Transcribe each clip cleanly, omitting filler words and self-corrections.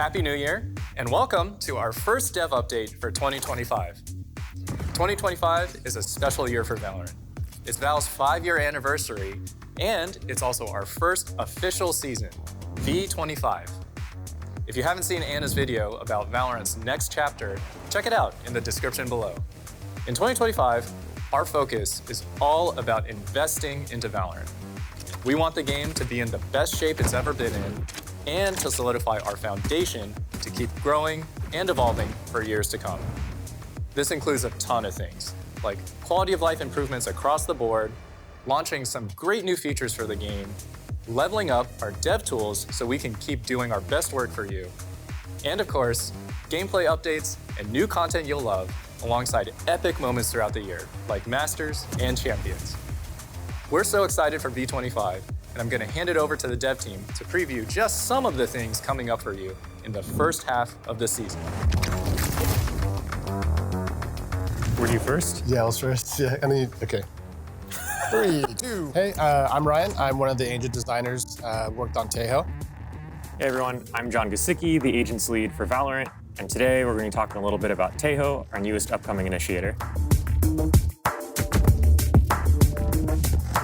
Happy New Year, and welcome to our first dev update for 2025. 2025 is a special year for Valorant. It's Val's 5-year anniversary, and it's also our first official season, V25. If you haven't seen Anna's video about Valorant's next chapter, check it out in the description below. In 2025, our focus is all about investing into Valorant. We want the game to be in the best shape it's ever been in, and to solidify our foundation to keep growing and evolving for years to come. This includes a ton of things, like quality of life improvements across the board, launching some great new features for the game, leveling up our dev tools so we can keep doing our best work for you, and of course, gameplay updates and new content you'll love, alongside epic moments throughout the year, like Masters and Champions. We're so excited for V25, and I'm gonna hand it over to the dev team to preview just some of the things coming up for you in the first half of the season. Were you first? Yeah, I was first. Yeah, okay. 3, 2. Hey, I'm Ryan. I'm one of the agent designers, worked on Tejo. Hey everyone, I'm John Gusicki, the agents lead for Valorant, and today we're going to be talking a little bit about Tejo, our newest upcoming initiator.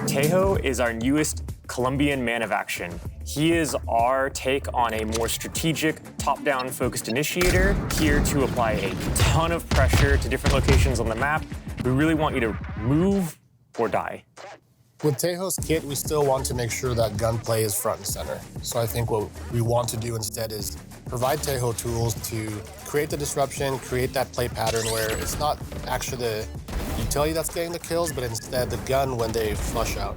Tejo is our newest Colombian man of action. He is our take on a more strategic, top-down focused initiator, here to apply a ton of pressure to different locations on the map. We really want you to move or die. With Tejo's kit, we still want to make sure that gunplay is front and center. So I think what we want to do instead is provide Tejo tools to create the disruption, create that play pattern where it's not actually the utility that's getting the kills, but instead the gun when they flush out.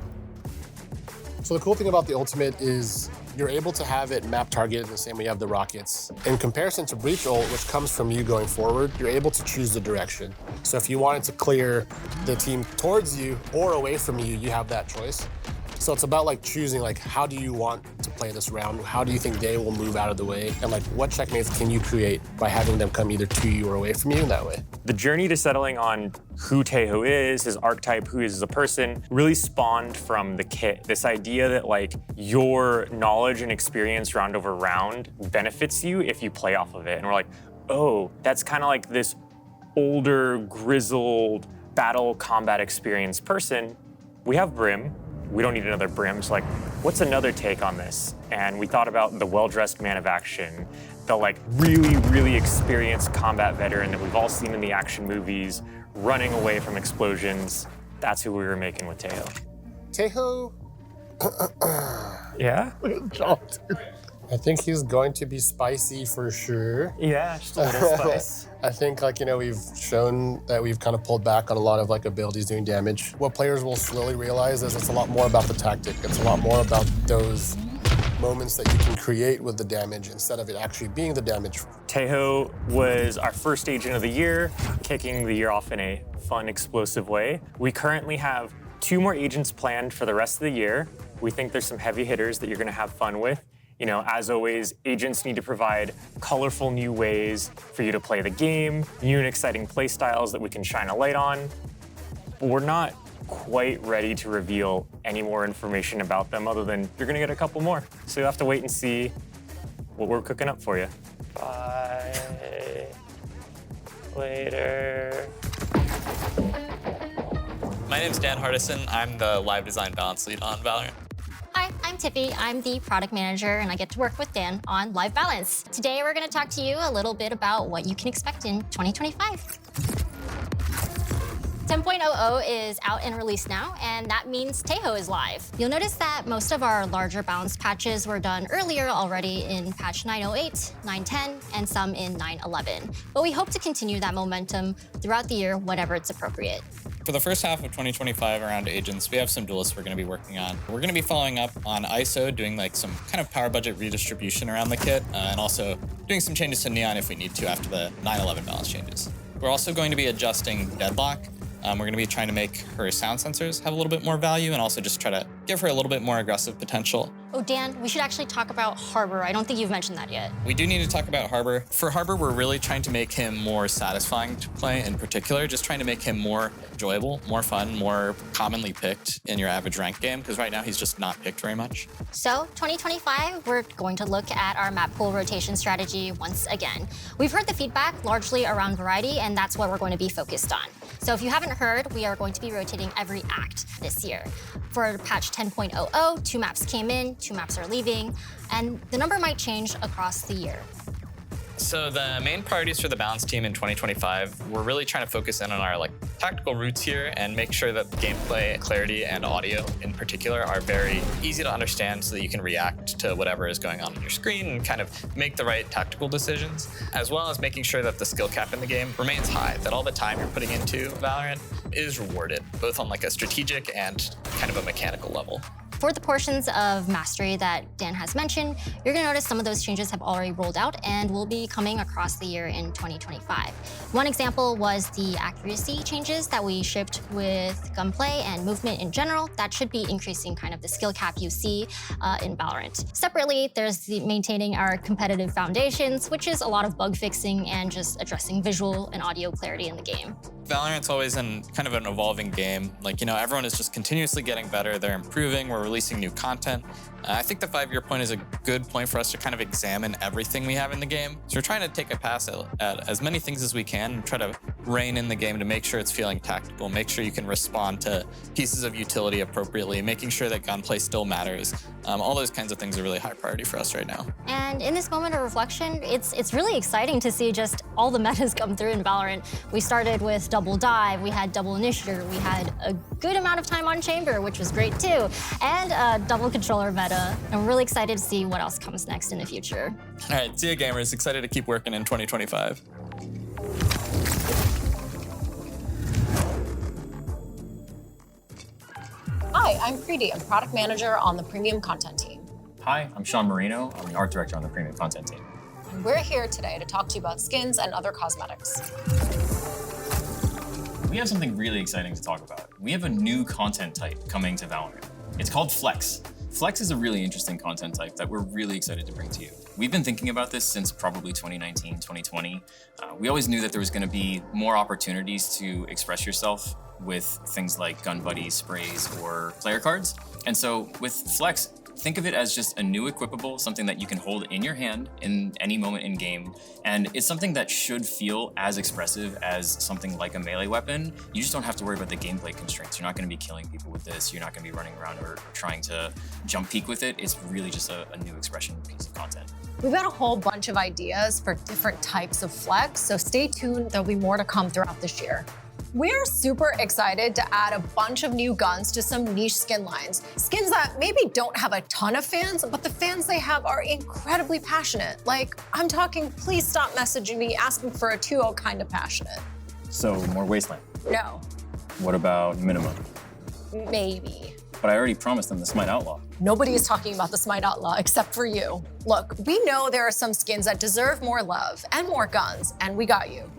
So the cool thing about the ultimate is you're able to have it map targeted the same way you have the rockets. In comparison to Breach ult, which comes from you going forward, you're able to choose the direction. So if you wanted to clear the team towards you or away from you, you have that choice. So it's about like choosing like how do you want to play this round? How do you think they will move out of the way? And like what checkmates can you create by having them come either to you or away from you in that way? The journey to settling on who Tejo is, his archetype, who he is as a person, really spawned from the kit. This idea that like your knowledge and experience round over round benefits you if you play off of it. And we're like, oh, that's kind of like this older, grizzled, battle combat experienced person. We have Brim. We don't need another Brim, so like, what's another take on this? And we thought about the well-dressed man of action, the like really, really experienced combat veteran that we've all seen in the action movies, running away from explosions. That's who we were making with Tejo. Tejo? Yeah? I think he's going to be spicy for sure. Yeah, just a little spice. I think we've shown that we've kind of pulled back on a lot of like abilities doing damage. What players will slowly realize is it's a lot more about the tactic. It's a lot more about those moments that you can create with the damage instead of it actually being the damage. Tejo was our first agent of the year, kicking the year off in a fun, explosive way. We currently have 2 more agents planned for the rest of the year. We think there's some heavy hitters that you're gonna have fun with. You know, as always, agents need to provide colorful new ways for you to play the game, new and exciting play styles that we can shine a light on. But we're not quite ready to reveal any more information about them other than you're gonna get a couple more. So you'll have to wait and see what we're cooking up for you. Bye. Later. My name's Dan Hardison. I'm the live design balance lead on Valorant. Hi, I'm Tiffy. I'm the product manager, and I get to work with Dan on Live Balance. Today, we're going to talk to you a little bit about what you can expect in 2025. 10.00 is out and released now, and that means Tejo is live. You'll notice that most of our larger balance patches were done earlier already in patch 908, 910, and some in 911. But we hope to continue that momentum throughout the year whenever it's appropriate. For the first half of 2025 around agents, we have some duelists we're going to be working on. We're going to be following up on ISO, doing like some kind of power budget redistribution around the kit, and also doing some changes to Neon if we need to after the 911 balance changes. We're also going to be adjusting Deadlock. We're going to be trying to make her sound sensors have a little bit more value and also just try to give her a little bit more aggressive potential. Oh, Dan, we should actually talk about Harbor. I don't think you've mentioned that yet. We do need to talk about Harbor. For Harbor, we're really trying to make him more satisfying to play in particular, just trying to make him more enjoyable, more fun, more commonly picked in your average rank game, because right now he's just not picked very much. So 2025, we're going to look at our map pool rotation strategy once again. We've heard the feedback largely around variety, and that's what we're going to be focused on. So if you haven't heard, we are going to be rotating every act this year. For patch 10.00, 2 maps came in, 2 maps are leaving, and the number might change across the year. So the main priorities for the balance team in 2025, we're really trying to focus in on our tactical roots here and make sure that gameplay clarity and audio in particular are very easy to understand so that you can react to whatever is going on your screen and kind of make the right tactical decisions, as well as making sure that the skill cap in the game remains high, that all the time you're putting into Valorant is rewarded, both on a strategic and kind of a mechanical level. For the portions of mastery that Dan has mentioned, you're gonna notice some of those changes have already rolled out and will be coming across the year in 2025. One example was the accuracy changes that we shipped with gunplay and movement in general. That should be increasing kind of the skill cap you see in Valorant. Separately, there's the maintaining our competitive foundations, which is a lot of bug fixing and just addressing visual and audio clarity in the game. Valorant's always in kind of an evolving game. Everyone is just continuously getting better. They're improving. We're releasing new content. I think the 5-year point is a good point for us to kind of examine everything we have in the game. So we're trying to take a pass at as many things as we can and try to rein in the game to make sure it's feeling tactical, make sure you can respond to pieces of utility appropriately, making sure that gunplay still matters. All those kinds of things are really high priority for us right now. And in this moment of reflection, it's really exciting to see just all the metas come through in Valorant. We started with double dive, we had double initiator, we had a good amount of time on chamber, which was great too, and a double controller meta. I'm really excited to see what else comes next in the future. All right, see ya gamers, excited to keep working in 2025. Hi, I'm Preeti. I'm product manager on the premium content team. Hi, I'm Sean Marino. I'm the art director on the premium content team. And we're here today to talk to you about skins and other cosmetics. We have something really exciting to talk about. We have a new content type coming to Valorant. It's called Flex. Flex is a really interesting content type that we're really excited to bring to you. We've been thinking about this since probably 2019, 2020. We always knew that there was going to be more opportunities to express yourself with things like gun buddies, sprays, or player cards. And so with Flex, think of it as just a new equipable, something that you can hold in your hand in any moment in game. And it's something that should feel as expressive as something like a melee weapon. You just don't have to worry about the gameplay constraints. You're not going to be killing people with this. You're not going to be running around or trying to jump peek with it. It's really just a new expression piece of content. We've got a whole bunch of ideas for different types of Flex, so stay tuned. There'll be more to come throughout this year. We're super excited to add a bunch of new guns to some niche skin lines. Skins that maybe don't have a ton of fans, but the fans they have are incredibly passionate. I'm talking, please stop messaging me asking for a 2.0 kind of passionate. So more Wasteland. No. What about Minimum? Maybe. But I already promised them the Smite Outlaw. Nobody is talking about the Smite Outlaw except for you. Look, we know there are some skins that deserve more love and more guns, and we got you.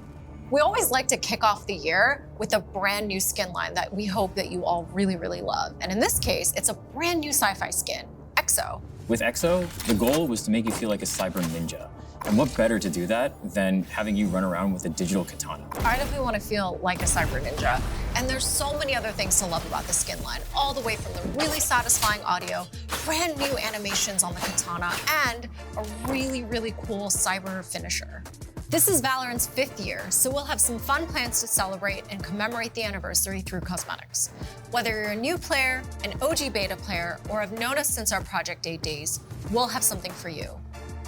We always like to kick off the year with a brand new skin line that we hope that you all really, really love. And in this case, it's a brand new sci-fi skin, EXO. With EXO, the goal was to make you feel like a cyber ninja. And what better to do that than having you run around with a digital katana? I definitely want to feel like a cyber ninja. And there's so many other things to love about the skin line, all the way from the really satisfying audio, brand new animations on the katana, and a really, really cool cyber finisher. This is Valorant's 5th year, so we'll have some fun plans to celebrate and commemorate the anniversary through cosmetics. Whether you're a new player, an OG beta player, or have known us since our Project 8 days, we'll have something for you.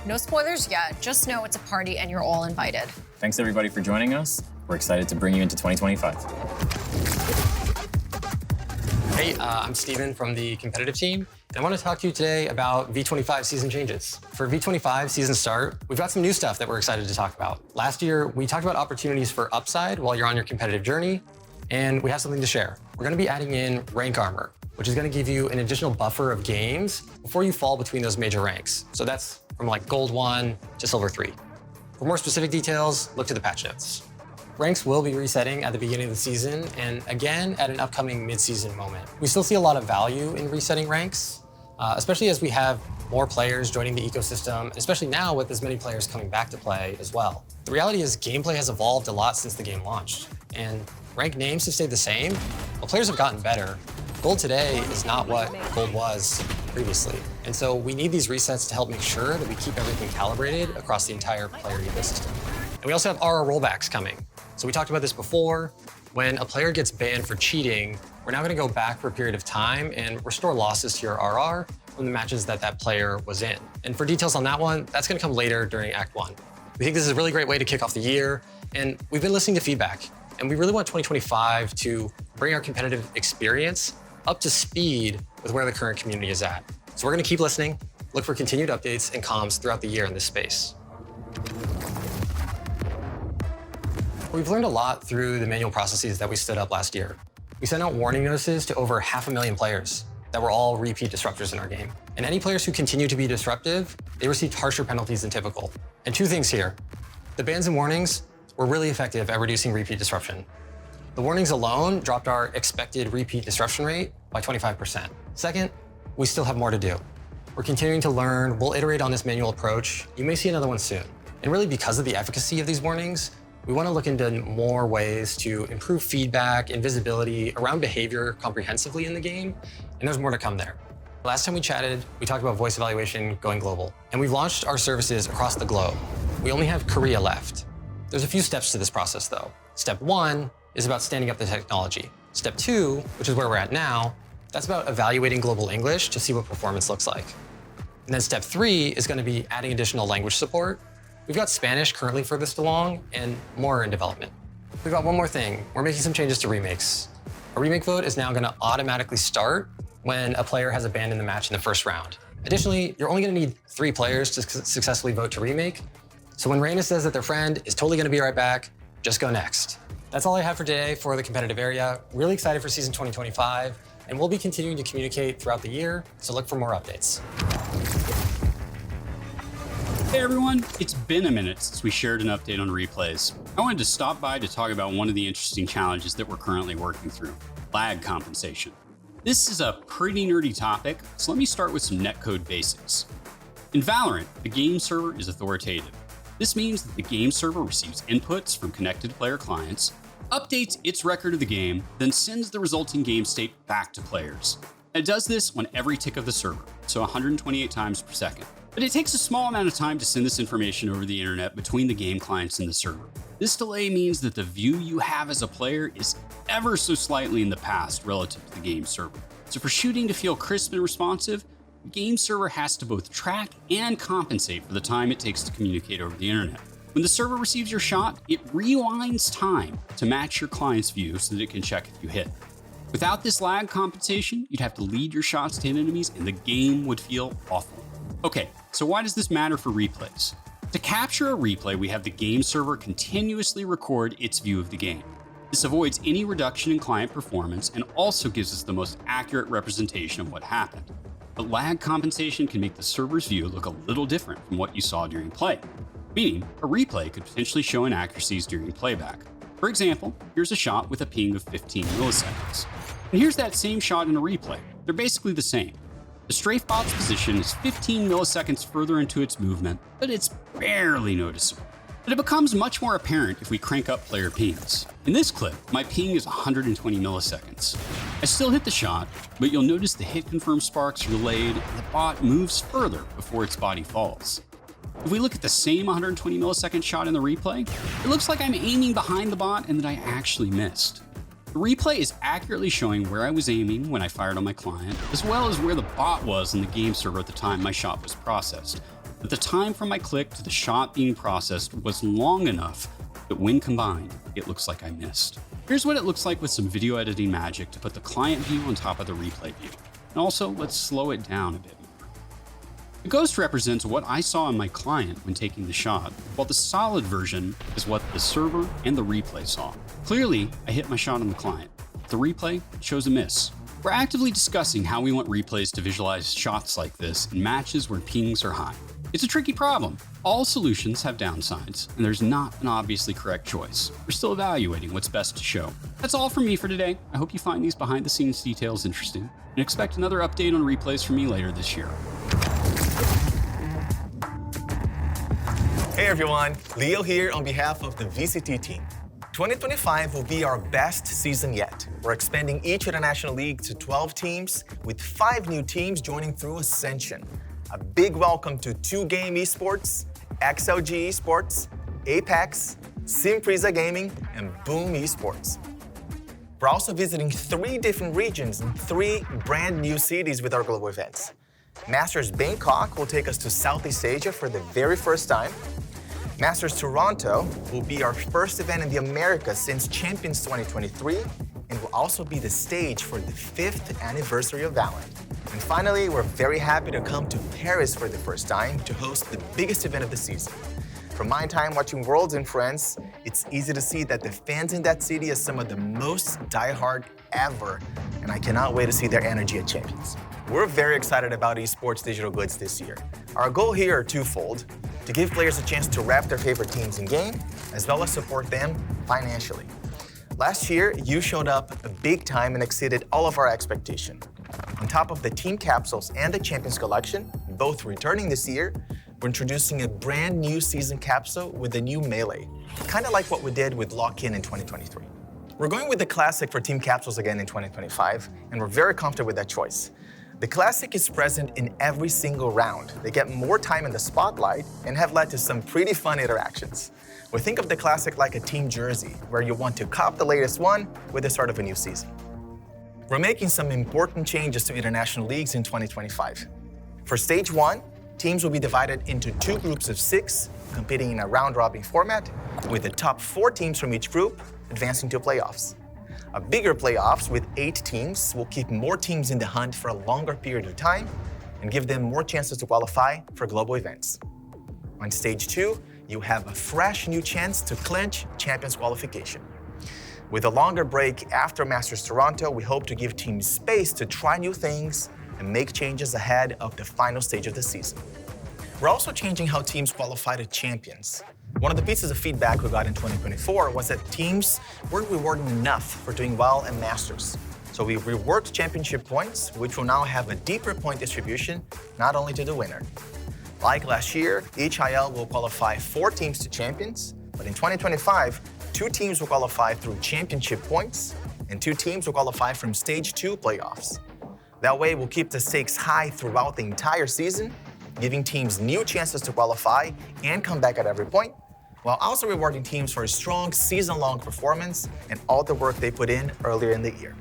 No spoilers yet, just know it's a party and you're all invited. Thanks everybody for joining us. We're excited to bring you into 2025. Hey, I'm Steven from the competitive team. And I want to talk to you today about V25 season changes. For V25 season start, we've got some new stuff that we're excited to talk about. Last year, we talked about opportunities for upside while you're on your competitive journey, and we have something to share. We're going to be adding in rank armor, which is going to give you an additional buffer of games before you fall between those major ranks. So that's from gold 1 to silver 3. For more specific details, look to the patch notes. Ranks will be resetting at the beginning of the season and again at an upcoming mid-season moment. We still see a lot of value in resetting ranks. especially as we have more players joining the ecosystem, especially now with as many players coming back to play as well. The reality is gameplay has evolved a lot since the game launched, and ranked names have stayed the same, but players have gotten better. Gold today is not what gold was previously, and so we need these resets to help make sure that we keep everything calibrated across the entire player ecosystem. And we also have RR rollbacks coming. So we talked about this before. When a player gets banned for cheating, we're now going to go back for a period of time and restore losses to your RR from the matches that that player was in. And for details on that one, that's going to come later during Act 1. We think this is a really great way to kick off the year, and we've been listening to feedback, and we really want 2025 to bring our competitive experience up to speed with where the current community is at. So we're going to keep listening, look for continued updates and comms throughout the year in this space. We've learned a lot through the manual processes that we stood up last year. We sent out warning notices to over 500,000 players that were all repeat disruptors in our game. And any players who continue to be disruptive, they received harsher penalties than typical. And two things here. The bans and warnings were really effective at reducing repeat disruption. The warnings alone dropped our expected repeat disruption rate by 25%. Second, we still have more to do. We're continuing to learn, we'll iterate on this manual approach. You may see another one soon. And really because of the efficacy of these warnings, we want to look into more ways to improve feedback and visibility around behavior comprehensively in the game, and there's more to come there. Last time we chatted, we talked about voice evaluation going global, and we've launched our services across the globe. We only have Korea left. There's a few steps to this process though. Step 1 is about standing up the technology. Step 2, which is where we're at now, that's about evaluating global English to see what performance looks like. And then step 3 is going to be adding additional language support. We've got Spanish currently furthest along and more in development. We've got one more thing. We're making some changes to remakes. A remake vote is now going to automatically start when a player has abandoned the match in the first round. Additionally, you're only going to need 3 players to successfully vote to remake. So when Raina says that their friend is totally going to be right back, just go next. That's all I have for today for the competitive area. Really excited for season 2025, and we'll be continuing to communicate throughout the year, so look for more updates. Hey everyone, it's been a minute since we shared an update on replays. I wanted to stop by to talk about one of the interesting challenges that we're currently working through, lag compensation. This is a pretty nerdy topic, so let me start with some netcode basics. In VALORANT, the game server is authoritative. This means that the game server receives inputs from connected player clients, updates its record of the game, then sends the resulting game state back to players. And it does this on every tick of the server, so 128 times per second. But it takes a small amount of time to send this information over the internet between the game clients and the server. This delay means that the view you have as a player is ever so slightly in the past relative to the game server. So for shooting to feel crisp and responsive, the game server has to both track and compensate for the time it takes to communicate over the internet. When the server receives your shot, it rewinds time to match your client's view so that it can check if you hit. Without this lag compensation, you'd have to lead your shots to hit enemies and the game would feel awful. Okay, so why does this matter for replays? To capture a replay, we have the game server continuously record its view of the game. This avoids any reduction in client performance and also gives us the most accurate representation of what happened. But lag compensation can make the server's view look a little different from what you saw during play, meaning a replay could potentially show inaccuracies during playback. For example, here's a shot with a ping of 15 milliseconds. And here's that same shot in a replay. They're basically the same. The strafebot's position is 15 milliseconds further into its movement, but it's barely noticeable. But it becomes much more apparent if we crank up player pings. In this clip, my ping is 120 milliseconds. I still hit the shot, but you'll notice the hit confirm sparks are delayed and the bot moves further before its body falls. If we look at the same 120 millisecond shot in the replay, it looks like I'm aiming behind the bot and that I actually missed. The replay is accurately showing where I was aiming when I fired on my client, as well as where the bot was in the game server at the time my shot was processed. But the time from my click to the shot being processed was long enough that when combined, it looks like I missed. Here's what it looks like with some video editing magic to put the client view on top of the replay view. And also, let's slow it down a bit more. The ghost represents what I saw on my client when taking the shot, while the solid version is what the server and the replay saw. Clearly, I hit my shot on the client. The replay shows a miss. We're actively discussing how we want replays to visualize shots like this in matches where pings are high. It's a tricky problem. All solutions have downsides, and there's not an obviously correct choice. We're still evaluating what's best to show. That's all from me for today. I hope you find these behind-the-scenes details interesting, and expect another update on replays from me later this year. Hey everyone, Leo here on behalf of the VCT team. 2025 will be our best season yet. We're expanding each international league to 12 teams, with 5 new teams joining through Ascension. A big welcome to 2Game eSports, XLG eSports, Apex, Simpresa Gaming, and Boom eSports. We're also visiting 3 different regions and 3 brand new cities with our global events. Masters Bangkok will take us to Southeast Asia for the very first time. Masters Toronto will be our first event in the Americas since Champions 2023 and will also be the stage for the 5th anniversary of VALORANT. And finally, we're very happy to come to Paris for the first time to host the biggest event of the season. From my time watching Worlds and Friends, it's easy to see that the fans in that city are some of the most diehard ever, and I cannot wait to see their energy at Champions. We're very excited about esports digital goods this year. Our goal here are twofold: to give players a chance to rep their favorite teams in game, as well as support them financially. Last year, you showed up big time and exceeded all of our expectations. On top of the team capsules and the Champions Collection, both returning this year, we're introducing a brand new season capsule with a new melee, kind of like what we did with Lock-In in 2023. We're going with the Classic for team capsules again in 2025, and we're very comfortable with that choice. The Classic is present in every single round. They get more time in the spotlight and have led to some pretty fun interactions. We think of the Classic like a team jersey, where you want to cop the latest one with the start of a new season. We're making some important changes to international leagues in 2025. For Stage 1, teams will be divided into 2 groups of 6, competing in a round-robin format, with the top 4 teams from each group advancing to playoffs. A bigger playoffs with 8 teams will keep more teams in the hunt for a longer period of time and give them more chances to qualify for global events. On Stage 2, you have a fresh new chance to clinch Champions qualification. With a longer break after Masters Toronto, we hope to give teams space to try new things and make changes ahead of the final stage of the season. We're also changing how teams qualify to Champions. One of the pieces of feedback we got in 2024 was that teams weren't rewarded enough for doing well in Masters. So we reworked championship points, which will now have a deeper point distribution, not only to the winner. Like last year, each IL will qualify 4 teams to Champions, but in 2025, 2 teams will qualify through championship points, and 2 teams will qualify from Stage 2 playoffs. That way, we'll keep the stakes high throughout the entire season, giving teams new chances to qualify and come back at every point, while also rewarding teams for a strong season-long performance and all the work they put in earlier in the year.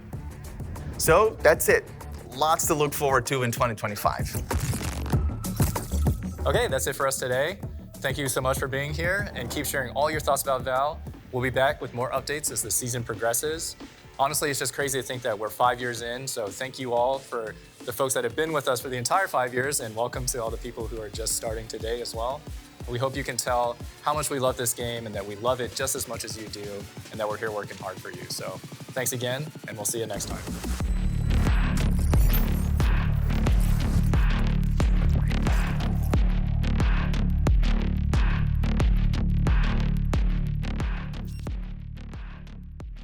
So that's it. Lots to look forward to in 2025. Okay, that's it for us today. Thank you so much for being here, and keep sharing all your thoughts about Val. We'll be back with more updates as the season progresses. Honestly, it's just crazy to think that we're 5 years in, so thank you all for the folks that have been with us for the entire 5 years, and welcome to all the people who are just starting today as well. We hope you can tell how much we love this game and that we love it just as much as you do, and that we're here working hard for you. So thanks again, and we'll see you next time.